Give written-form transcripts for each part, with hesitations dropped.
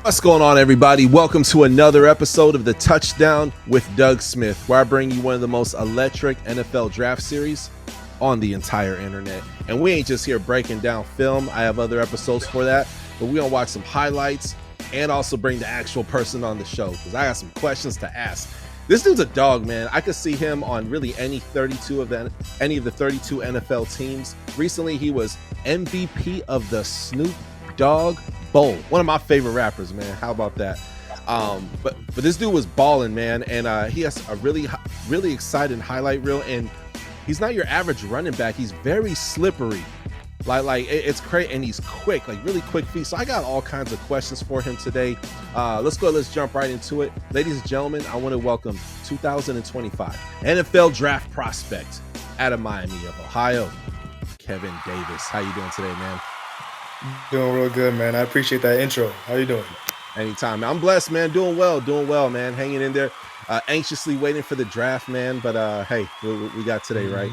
What's going on, everybody? Welcome to another episode of the Touchdown with Doug Smith, where I bring you one of the most electric NFL draft series on the entire internet. And we ain't just here breaking down film. I have other episodes for that, but we're gonna watch some highlights and also bring the actual person on the show because I got some questions to ask. This dude's a dog, man. I could see him on really any of the 32 NFL teams. Recently, he was MVP of the Snoop Dogg Bowl, one of my favorite rappers, man. How about that? But this dude was balling, man, and he has a really exciting highlight reel. And he's not your average running back. He's very slippery, it's crazy, and he's quick, like really quick feet. So I got all kinds of questions for him today. Let's jump right into it, ladies and gentlemen. I want to welcome 2025 NFL draft prospect out of Miami of Ohio, Kevin Davis. How you doing today, man? Doing real good, man. I appreciate that intro. How you doing? Anytime. I'm blessed, man. Doing well, man. Hanging in there. Anxiously waiting for the draft, man. But hey, we got today, right?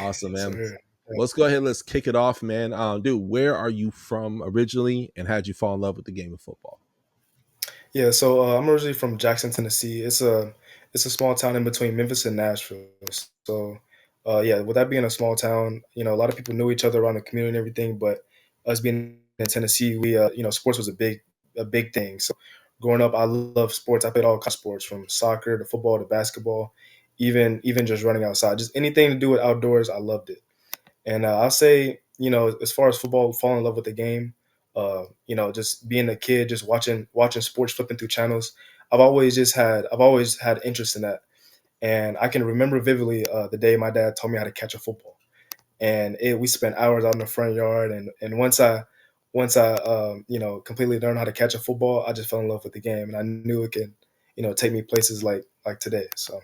Awesome, man. Sir. Let's go ahead. Let's kick it off, man. Dude, where are you from originally, and how'd you fall in love with the game of football? Yeah, so I'm originally from Jackson, Tennessee. It's a small town in between Memphis and Nashville. So yeah, with that being a small town, a lot of people knew each other around the community and everything. But us being in Tennessee, we sports was a big thing. So growing up, I love sports. I played all kinds of sports, from soccer to football to basketball, even just running outside, just anything to do with outdoors. I loved it. And I'll say, as far as football, fall in love with the game. Just being a kid, just watching sports, flipping through channels. I've always had interest in that, and I can remember vividly the day my dad taught me how to catch a football, and we spent hours out in the front yard. And once I completely learned how to catch a football, I just fell in love with the game, and I knew it could take me places like today. So.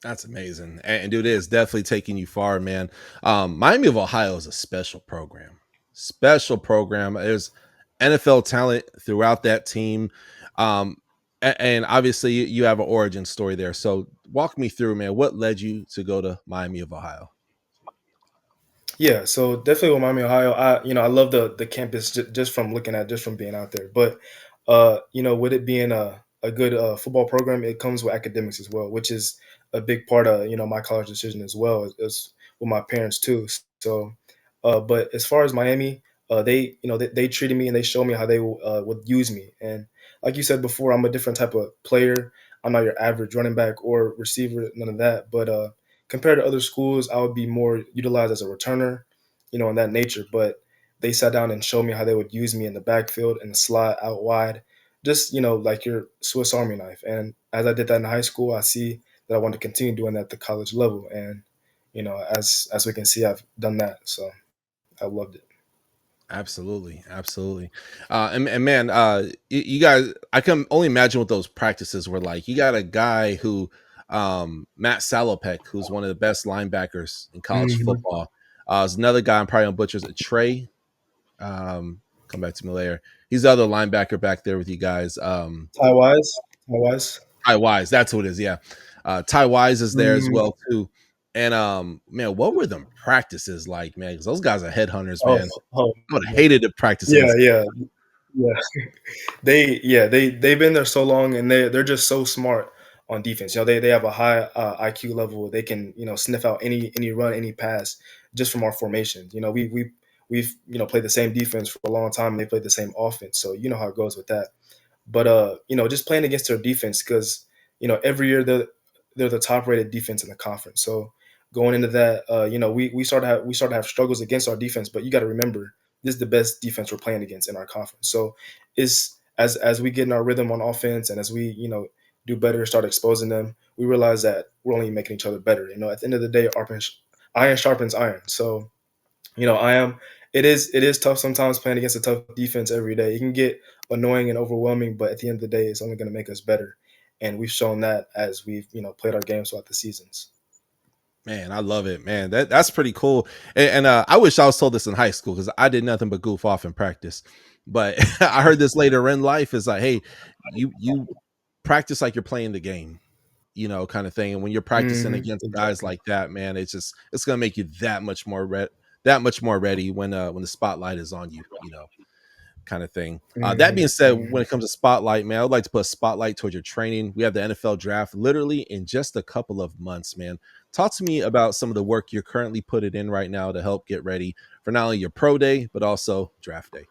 That's amazing. And dude, it is definitely taking you far, man. Miami of Ohio is a special program. Special program. There's NFL talent throughout that team. And obviously you have an origin story there. So walk me through, man. What led you to go to Miami of Ohio? Yeah, so definitely with Miami, Ohio. I love the campus just from being out there. But with it being a good football program, it comes with academics as well, which is a big part of my college decision as well as with my parents too. So, but as far as Miami, they treated me and they showed me how they would use me. And like you said before, I'm a different type of player. I'm not your average running back or receiver, none of that. But compared to other schools, I would be more utilized as a returner, in that nature. But they sat down and showed me how they would use me in the backfield and the slot out wide, just like your Swiss Army knife. And as I did that in high school, I see that I want to continue doing that at the college level. And as we can see, I've done that, so I loved it. Absolutely, absolutely. And man, you guys, I can only imagine what those practices were like. You got a guy who, Matt Salopek, who's one of the best linebackers in college Mhm. football. There's another guy I'm probably on butchers, Trey. Come back to me later. He's the other linebacker back there with you guys. Ty Wise, Ty Wise. Ty Wise, that's who it is. Yeah, Ty Wise is there as Mhm. well too. And man, what were them practices like, man? Because those guys are headhunters, Oh, man. oh, I would have hated to practice yeah, against. yeah, yeah. They've been there so long, and they're just so smart on defense. They have a high IQ level. They can sniff out any run, any pass just from our formation. We've played the same defense for a long time. And they played the same offense, so you know how it goes with that. But just playing against their defense, because every year they're the top rated defense in the conference. So going into that, we start to have struggles against our defense. But you got to remember, this is the best defense we're playing against in our conference. So it's as we get in our rhythm on offense, and as we do better, start exposing them, we realize that we're only making each other better. At the end of the day, iron sharpens iron. So I am. It is tough sometimes playing against a tough defense every day. It can get annoying and overwhelming, but at the end of the day, it's only going to make us better, and we've shown that as we've played our games throughout the seasons. Man, I love it, man. That's pretty cool. And I wish I was told this in high school because I did nothing but goof off in practice. But I heard this later in life is like, hey, you practice like you're playing the game, kind of thing. And when you're practicing against guys Exactly. like that, man, it's gonna make you that much more ready when the spotlight is on you. kind of thing. That Hmm. being said, when Hmm. it comes to spotlight, man, I would like to put a spotlight towards your training. We have the NFL draft literally in just a couple of months, man. Talk to me about some of the work you're currently putting in right now to help get ready for not only your pro day, but also draft day.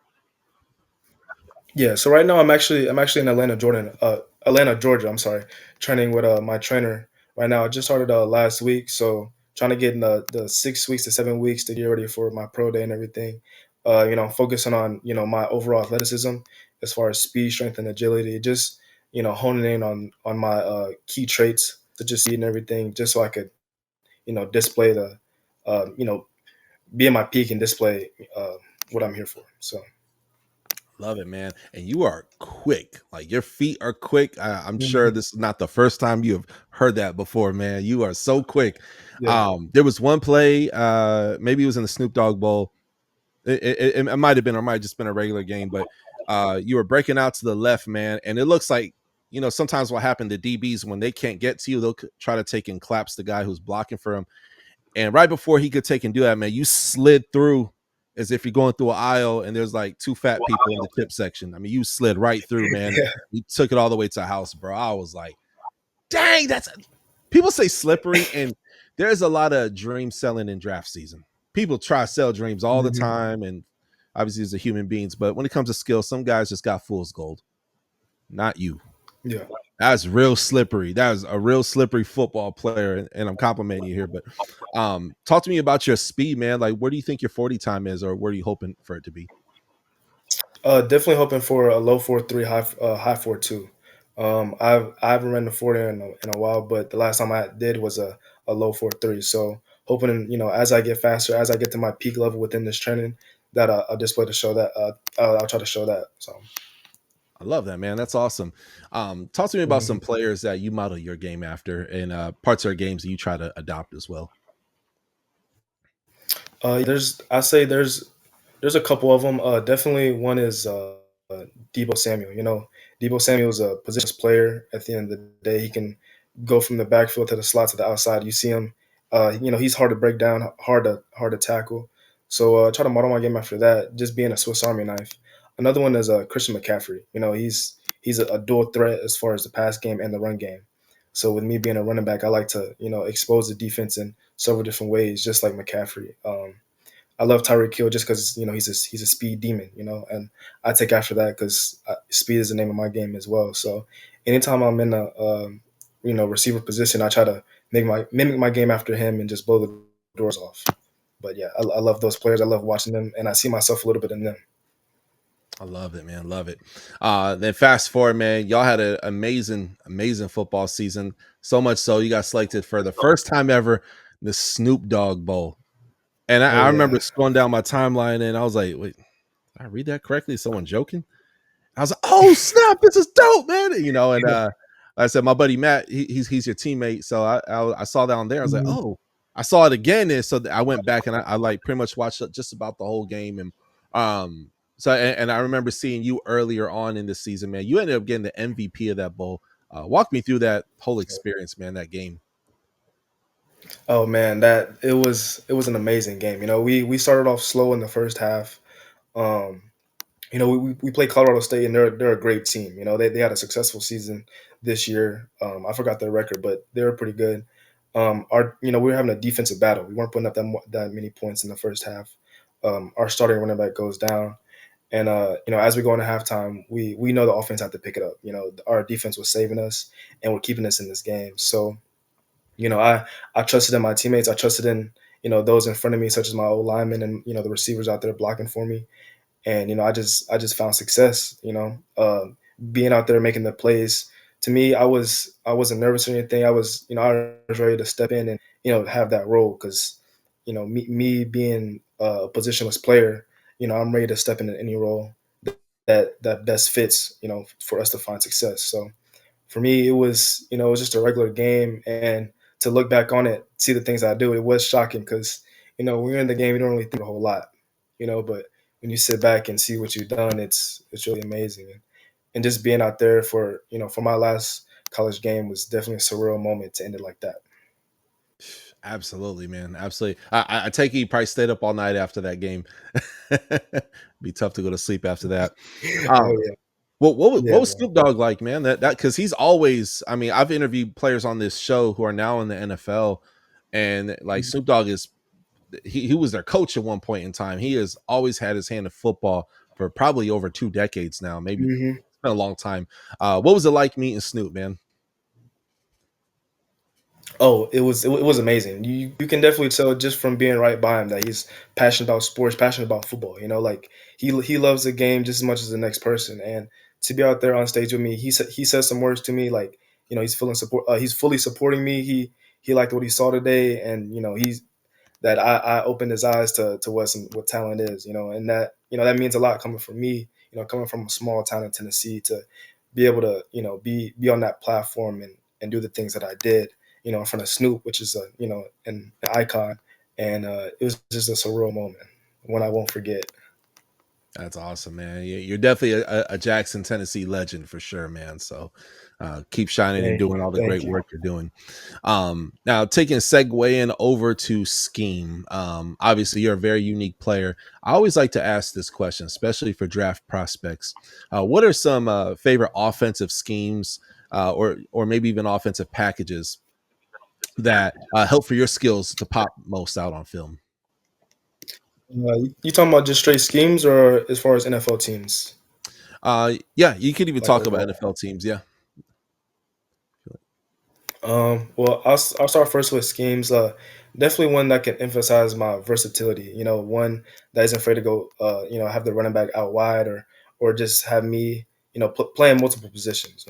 Yeah, so right now I'm actually in Atlanta, Georgia. I'm sorry, training with my trainer right now. I just started last week, so trying to get in the 6 weeks to 7 weeks to get ready for my pro day and everything. Focusing on my overall athleticism as far as speed, strength, and agility. Just honing in on my key traits such as speed and everything, just so I could display the uh, you know be in my peak and display what I'm here for. So. Love it, man. And you are quick. Like your feet are quick. I'm sure Mhm. this is not the first time you have heard that before, man. You are so quick. Yeah. There was one play, maybe it was in the Snoop Dogg Bowl. It might have been, or might have just been a regular game, but you were breaking out to the left, man, and it looks like sometimes what happened to DBs when they can't get to you, they'll try to take and collapse the guy who's blocking for him. And right before he could take and do that, man, you slid through as if you're going through an aisle and there's like two fat people in the tip section. I mean, you slid right through, man. Yeah. You took it all the way to the house, bro. I was like, dang, that's people say slippery, and there's a lot of dream selling in draft season. People try to sell dreams all the Mhm. time, and obviously, as a human beings, but when it comes to skill, some guys just got fool's gold. Not you. Yeah. That's real slippery. That is a real slippery football player, and I'm complimenting you here. But talk to me about your speed, man. Like, where do you think your 40 time is, or where are you hoping for it to be? Definitely hoping for a low 4.3, high 4.2. I haven't run the 40 in a while, but the last time I did was a low 4.3. So hoping, as I get faster, as I get to my peak level within this training, that I'll display to show that. I'll try to show that. So. I love that, man. That's awesome. Talk to me about Mhm. some players that you model your game after, and parts of their games that you try to adopt as well. I say there's a couple of them. Definitely one is Debo Samuel. Debo Samuel is a positionless player. At the end of the day, he can go from the backfield to the slot to the outside. You see him. He's hard to break down, hard to tackle. So try to model my game after that. Just being a Swiss Army knife. Another one is Christian McCaffrey. He's a dual threat as far as the pass game and the run game. So with me being a running back, I like to expose the defense in several different ways, just like McCaffrey. I love Tyreek Hill just because he's a speed demon, and I take after that because speed is the name of my game as well. So anytime I'm in a receiver position, I try to mimic my game after him and just blow the doors off. But yeah, I love those players. I love watching them, and I see myself a little bit in them. I love it, man. Love it. Then fast forward, man. Y'all had an amazing, amazing football season. So much so you got selected for the first time ever the Snoop Dogg Bowl. And Oh I remember yeah. scrolling down my timeline and I was like, wait, did I read that correctly? Is someone joking? I was like, "Oh snap, this is dope, man!" And like I said, my buddy Matt, he's your teammate, so I saw that on there. I was like, Mhm. "Oh," I saw it again, and so I went back and I like pretty much watched just about the whole game, and and I remember seeing you earlier on in the season, man. You ended up getting the MVP of that bowl. Walk me through that whole experience, man. That game. Oh man, that it was an amazing game. We started off slow in the first half. Um, we played Colorado State, and they're a great team. They had a successful season this year. I forgot their record, but they were pretty good. We were having a defensive battle. We weren't putting up that many points in the first half. Our starting running back goes down, and as we go into halftime, we know the offense had to pick it up. Our defense was saving us, and we're keeping us in this game. So I trusted in my teammates. I trusted in those in front of me, such as my old linemen and the receivers out there blocking for me, and I just found success. Being out there making the plays. To me, I wasn't nervous or anything. I was ready to step in and have that role because me being a positionless player, I'm ready to step into any role that best fits for us to find success. So for me, it was just a regular game, and to look back on it, see the things I do, it was shocking because when you're in the game, you don't really think a whole lot, but when you sit back and see what you've done, it's really amazing, and just being out there for my last college game was definitely a surreal moment to end it like that. Absolutely, man. Absolutely. I take it you probably stayed up all night after that game. Be tough to go to sleep after that. Oh Um, yeah, what yeah, was man. Snoop Dogg like, man? That because he's always. I mean, I've interviewed players on this show who are now in the NFL, and like Snoop Dogg is he was their coach at one point in time. He has always had his hand in football for probably over 2 decades now. Maybe it's Hmm. been a long time. What was it like meeting Snoop, man? Oh, it was amazing. You can definitely tell just from being right by him that he's passionate about sports, passionate about football. Like he loves the game just as much as the next person. And to be out there on stage with me, he says some words to me like he's feeling support. He's fully supporting me. He liked what he saw today, and he's that I opened his eyes to what talent is. And that means a lot coming from me. Coming from a small town in Tennessee to be able to be on that platform and do the things that I did. In front of Snoop, which is an icon, and it was just a surreal moment, one I won't forget. That's awesome, man. You're definitely a Jackson, Tennessee legend for sure, man. So keep shining and Thank doing you, all the thank great you. work you're doing. Now, taking a segue in over to scheme. Obviously, you're a very unique player. I always like to ask this question, especially for draft prospects. What are some favorite offensive schemes or maybe even offensive packages that help for your skills to pop most out on film? You talking about just straight schemes, or as far as NFL teams, Yeah, you could even like talk about overall? NFL teams. Yeah. Well, I'll start first with schemes. Definitely one that can emphasize my versatility. One that isn't afraid to go. Have the running back out wide, or just have me, play in multiple positions.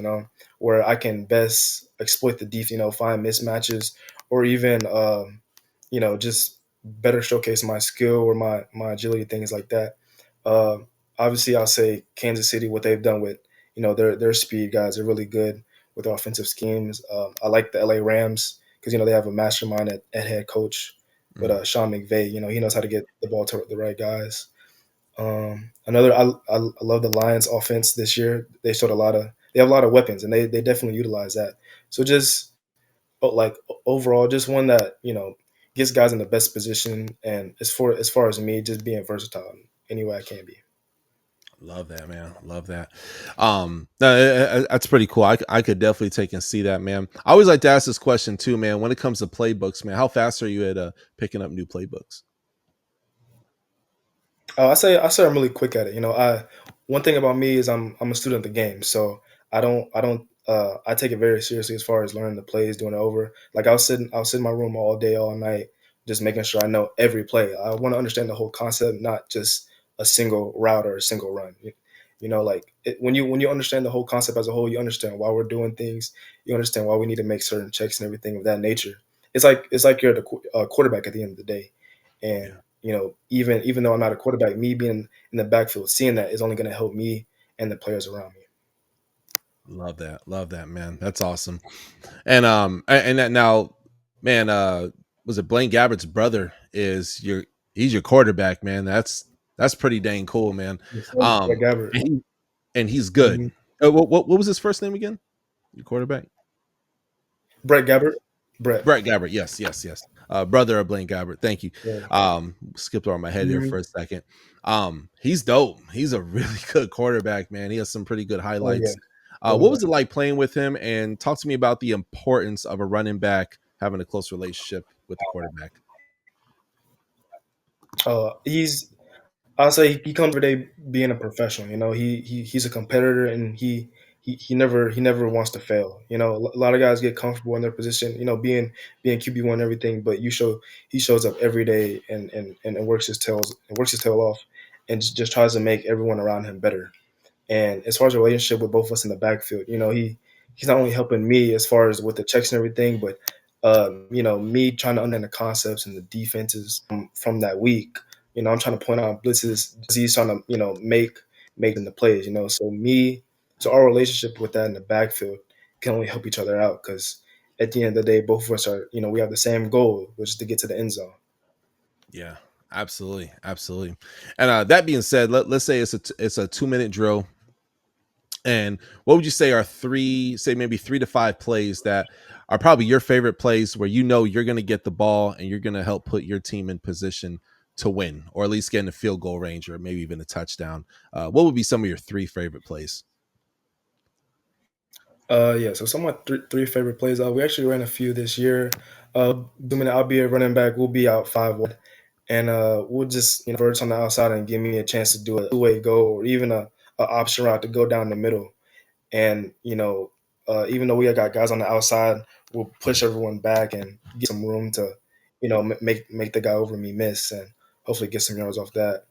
Where I can best exploit the defense. Find mismatches, or even just better showcase my skill or my agility, things like that. Uh, Obviously, I'll say Kansas City, what they've done with their speed guys. They're really good with offensive schemes. I like the LA Rams because they have a mastermind at head coach with Mm. Sean McVay. He knows how to get the ball to the right guys. Another, I love the Lions offense this year. They have a lot of weapons, and they definitely utilize that. So just like overall, just one that gets guys in the best position, and as far as me, just being versatile in any way I can be. Love that, man. Love that. No, that's pretty cool. I could definitely take and see that, man. I always like to ask this question too, man. When it comes to playbooks, man, how fast are you at picking up new playbooks? I say I'm really quick at it. I One thing about me is I'm a student of the game, so I take it very seriously as far as learning the plays, doing it over. Like I'll sit in my room all day, all night, just making sure I know every play. I want to understand the whole concept, not just a single route or a single run. When you understand the whole concept as a whole, you understand why we're doing things. You understand why we need to make certain checks and everything of that nature. It's like you're the quarterback at the end of the day, and Yeah, even though I'm not a quarterback, me being in the backfield, seeing that is only going to help me and the players around me. love that. Love that, man. That's awesome. And and that now, man, was it Blaine Gabbert's brother is your he's your quarterback, man. That's pretty dang cool, man. Yes, sir. Brett Um, Gabbert. and he's good. Hmm. What was his first name again? Your quarterback? Brett Gabbert. Brett. Brett Gabbert. Yes, yes, yes. Brother of Blaine Gabbert. Thank you. Yeah. Skipped over my head there Hmm. for a second. He's dope. He's a really good quarterback, man. He has some pretty good Oh yeah. highlights. Oh What yeah. was it like playing with him? And talk to me about the importance of a running back having a close relationship with the quarterback. He's I'll say he comes every day being a professional. He's a competitor, and he never wants to fail. A lot of guys get comfortable in their position. Being QB1 and everything, but he shows up every day and works his tail off, and just tries to make everyone around him better. And as far as the relationship with both of us in the backfield, he's not only helping me as far as with the checks and everything, but me trying to understand the concepts and the defenses from that week. I'm trying to point out blitzes. He's trying to make in the plays. So our relationship with that in the backfield can only help each other out because at the end of the day, both of us are we have the same goal, which is to get to the end zone. Yeah, absolutely, absolutely. And that being said, let's say it's a 2 minute drill. And what would you say are three, say maybe 3 to 5 plays that are probably your favorite plays where you know you're going to get the ball and you're going to help put your team in position to win, or at least get in a field goal range, or maybe even a touchdown? What would be some of your three favorite plays? Yeah. So some of my three favorite plays. We actually ran a few this year. Doing I'll be a running back. We'll be out 5 wide, and we'll just verts on the outside and give me a chance to do a two-way go or even a option route to go down the middle. And even though we got guys on the outside, we'll push everyone back and get some room to, make the guy over me miss and hopefully get some yards off that.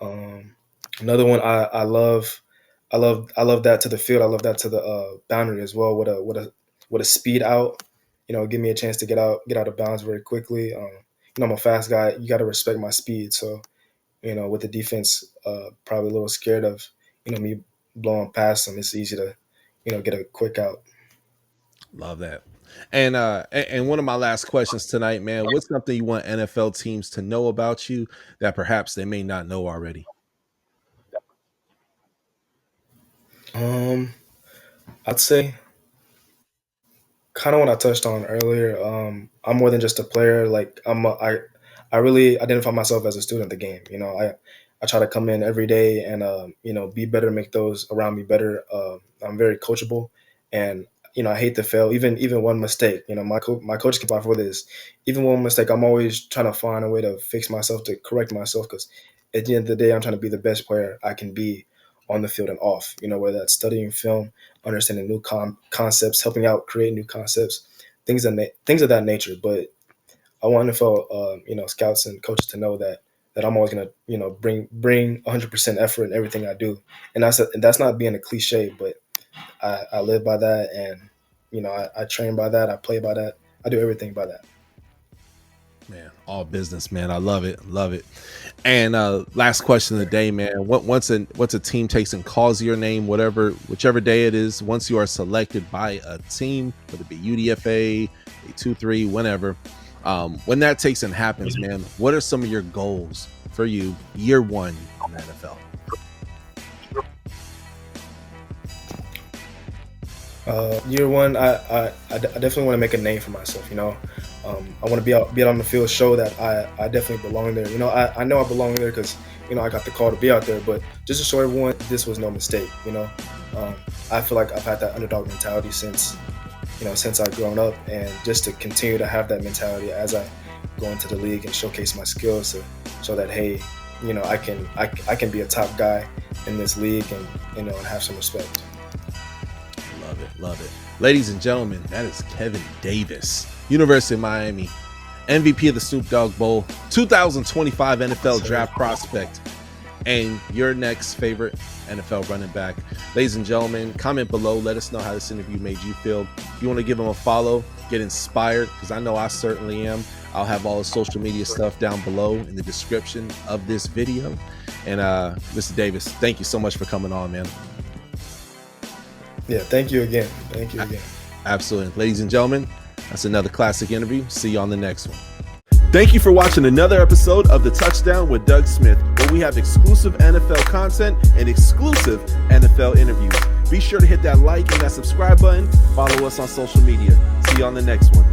Um, Another one I love that to the field. I love that to the boundary as well. With a speed out, give me a chance to get out of bounds very quickly. I'm a fast guy. You got to respect my speed. So with the defense probably a little scared of me blowing past them, it's easy to get a quick out. Love that. And one of my last questions tonight, man, what's something you want NFL teams to know about you that perhaps they may not know already? Um, I'd say kind of what I touched on earlier. I'm more than just a player. Like I really identify myself as a student of the game. I try to come in every day and be better, make those around me better. I'm very coachable, and I hate to fail. Even one mistake. My coach can buy for this. Even one mistake, I'm always trying to find a way to fix myself, to correct myself, because at the end of the day, I'm trying to be the best player I can be on the field and off. Whether that's studying film, understanding new concepts, helping out create new concepts, things of that nature. But I want NFL, scouts and coaches to know that I'm always gonna, bring 100% effort in everything I do, and that's not being a cliche, but I live by that, and I train by that, I play by that, I do everything by that. Man, all business, man. I love it. Love it. And last question of the day, man. Once a team takes and calls your name, whichever day it is, once you are selected by a team, whether it be UDFA, A23, whenever, when that takes and happens, man, what are some of your goals for you year one in the NFL? Year one, I definitely want to make a name for myself. I want to be out on the field, show that I definitely belong there. I know I belong there because I got the call to be out there. But just to show everyone, this was no mistake. I feel like I've had that underdog mentality since I've grown up, and just to continue to have that mentality as I go into the league and showcase my skills to show that, hey, I can be a top guy in this league and have some respect. Love it. Love it. Ladies and gentlemen, that is Kevin Davis, University of Miami, MVP of the Snoop Dogg Bowl, 2025 NFL Draft prospect, and your next favorite NFL running back. Ladies and gentlemen, comment below. Let us know how this interview made you feel. If you want to give him a follow, get inspired, because I know I certainly am. I'll have all the social media stuff down below in the description of this video. And Mr. Davis, thank you so much for coming on, man. Yeah, thank you again. Thank you again. Absolutely. Ladies and gentlemen, that's another classic interview. See you on the next one. Thank you for watching another episode of The Touchdown with Doug Smith, where we have exclusive NFL content and exclusive NFL interviews. Be sure to hit that like and that subscribe button. Follow us on social media. See you on the next one.